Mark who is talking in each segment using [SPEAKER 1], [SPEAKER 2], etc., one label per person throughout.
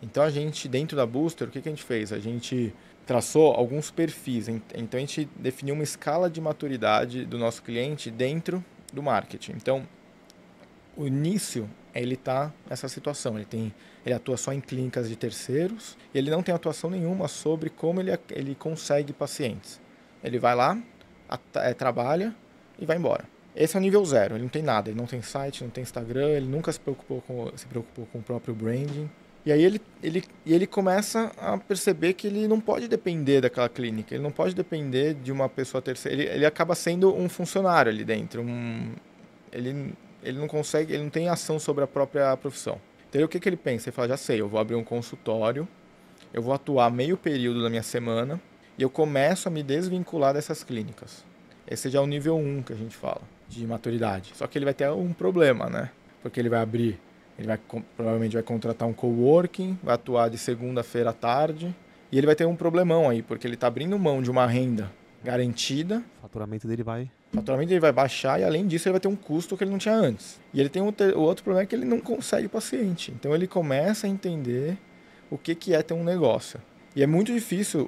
[SPEAKER 1] Então a gente, dentro da Booster, o que a gente fez? A gente traçou alguns perfis, então a gente definiu uma escala de maturidade do nosso cliente dentro do marketing. Então, o início, ele está nessa situação, ele atua só em clínicas de terceiros, e ele não tem atuação nenhuma sobre como ele consegue pacientes. Ele vai lá, trabalha e vai embora. Esse é o nível zero, ele não tem nada, ele não tem site, não tem Instagram, ele nunca se preocupou com o próprio branding. E aí ele começa a perceber que ele não pode depender daquela clínica, ele não pode depender de uma pessoa terceira, ele acaba sendo um funcionário ali dentro, ele, ele não consegue, ele não tem ação sobre a própria profissão. Então aí, o que ele pensa? Ele fala, já sei, eu vou abrir um consultório, eu vou atuar meio período da minha semana e eu começo a me desvincular dessas clínicas. Esse já é o nível um que a gente fala, de maturidade. Só que ele vai ter um problema, né? Porque provavelmente vai contratar um coworking, vai atuar de segunda-feira à tarde, e ele vai ter um problemão aí, porque ele está abrindo mão de uma renda garantida.
[SPEAKER 2] O faturamento dele vai...
[SPEAKER 1] O faturamento ele vai baixar e, além disso, ele vai ter um custo que ele não tinha antes. E ele tem o outro problema, é que ele não consegue paciente. Então ele começa a entender o que é ter um negócio. E é muito difícil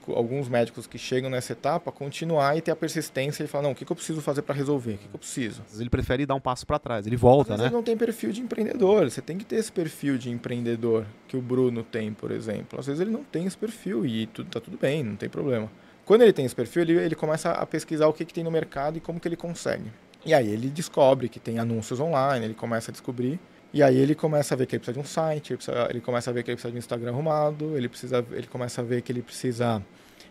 [SPEAKER 1] alguns médicos que chegam nessa etapa, continuar e ter a persistência e falar, não, o que eu preciso fazer para resolver? O que eu preciso?
[SPEAKER 2] Às vezes ele prefere dar um passo para trás, ele
[SPEAKER 1] Às
[SPEAKER 2] volta,
[SPEAKER 1] vezes
[SPEAKER 2] né?
[SPEAKER 1] ele não tem perfil de empreendedor. Você tem que ter esse perfil de empreendedor que o Bruno tem, por exemplo. Às vezes ele não tem esse perfil e tá tudo bem, não tem problema. Quando ele tem esse perfil, ele começa a pesquisar o que tem no mercado e como que ele consegue. E aí ele descobre que tem anúncios online, ele começa a descobrir. E aí ele começa a ver que ele precisa de um site, ele começa a ver que ele precisa de um Instagram arrumado, ele começa a ver que ele precisa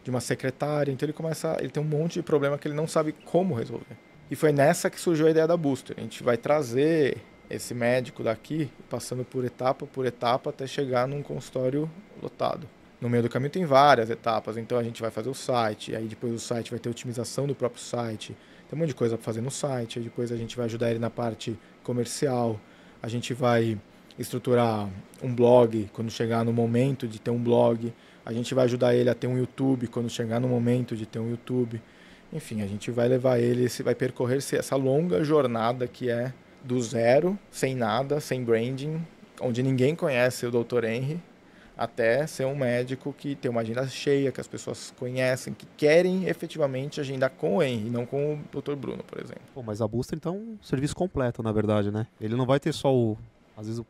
[SPEAKER 1] de uma secretária. Então ele tem um monte de problema que ele não sabe como resolver. E foi nessa que surgiu a ideia da Booster. A gente vai trazer esse médico daqui, passando por etapa, até chegar num consultório lotado. No meio do caminho tem várias etapas, então a gente vai fazer o site, aí depois o site vai ter otimização do próprio site, tem um monte de coisa para fazer no site, aí depois a gente vai ajudar ele na parte comercial, a gente vai estruturar um blog quando chegar no momento de ter um blog, a gente vai ajudar ele a ter um YouTube quando chegar no momento de ter um YouTube. Enfim, a gente vai levar ele, vai percorrer essa longa jornada que é do zero, sem nada, sem branding, onde ninguém conhece o Dr. Henry, até ser um médico que tem uma agenda cheia, que as pessoas conhecem, que querem efetivamente agendar com o Henry, não com o Dr. Bruno, por exemplo.
[SPEAKER 2] Pô, mas a Booster, então, é um serviço completo, na verdade, né? Ele não vai ter só às vezes,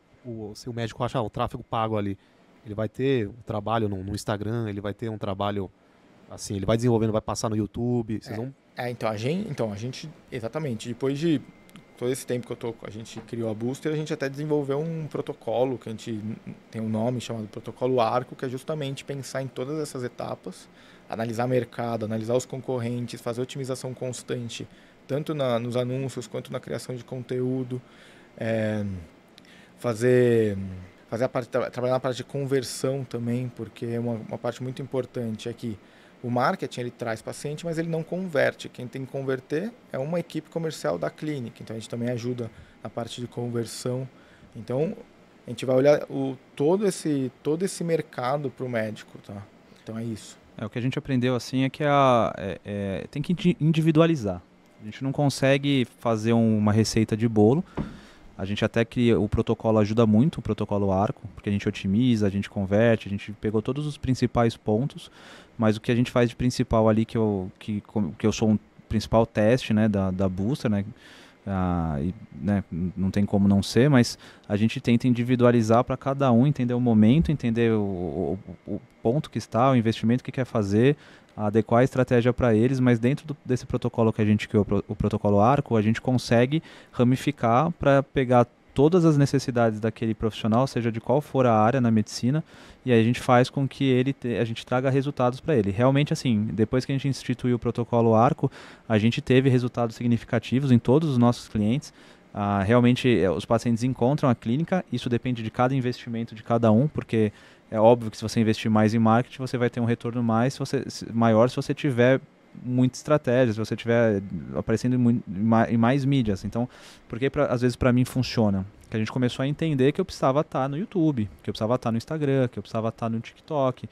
[SPEAKER 2] se o médico achar o tráfego pago ali, ele vai ter um trabalho no Instagram, ele vai ter um trabalho, assim, ele vai desenvolvendo, vai passar no YouTube, vocês vão...
[SPEAKER 1] Então, a gente, exatamente, depois de todo esse tempo que a gente criou a Booster, a gente até desenvolveu um protocolo que a gente tem um nome chamado Protocolo Arco, que é justamente pensar em todas essas etapas, analisar mercado, analisar os concorrentes, fazer otimização constante, tanto nos anúncios quanto na criação de conteúdo, trabalhar na parte de conversão também, porque é uma parte muito importante aqui. O marketing ele traz paciente, mas ele não converte. Quem tem que converter é uma equipe comercial da clínica. Então a gente também ajuda na parte de conversão. Então a gente vai olhar todo esse mercado para o médico, tá? Então é isso.
[SPEAKER 3] O que a gente aprendeu assim é que tem que individualizar. A gente não consegue fazer uma receita de bolo. A gente até que o protocolo ajuda muito, o protocolo Arco, porque a gente otimiza, a gente converte, a gente pegou todos os principais pontos, mas o que a gente faz de principal ali, que eu sou um principal teste, né, da Booster, né, né, não tem como não ser, mas a gente tenta individualizar para cada um, entender o momento, entender o ponto que está, o investimento que quer fazer, adequar a estratégia para eles, mas dentro desse protocolo que a gente criou, o protocolo Arco, a gente consegue ramificar para pegar todas as necessidades daquele profissional, seja de qual for a área na medicina, e aí a gente faz com que a gente traga resultados para ele. Realmente, assim, depois que a gente instituiu o protocolo Arco, a gente teve resultados significativos em todos os nossos clientes. Realmente, os pacientes encontram a clínica, isso depende de cada investimento de cada um, porque é óbvio que se você investir mais em marketing, você vai ter um retorno maior se você tiver muita estratégia, se você tiver aparecendo em mais mídias. Então, porque às vezes para mim funciona? Que a gente começou a entender que eu precisava estar no YouTube, que eu precisava estar no Instagram, que eu precisava estar no TikTok,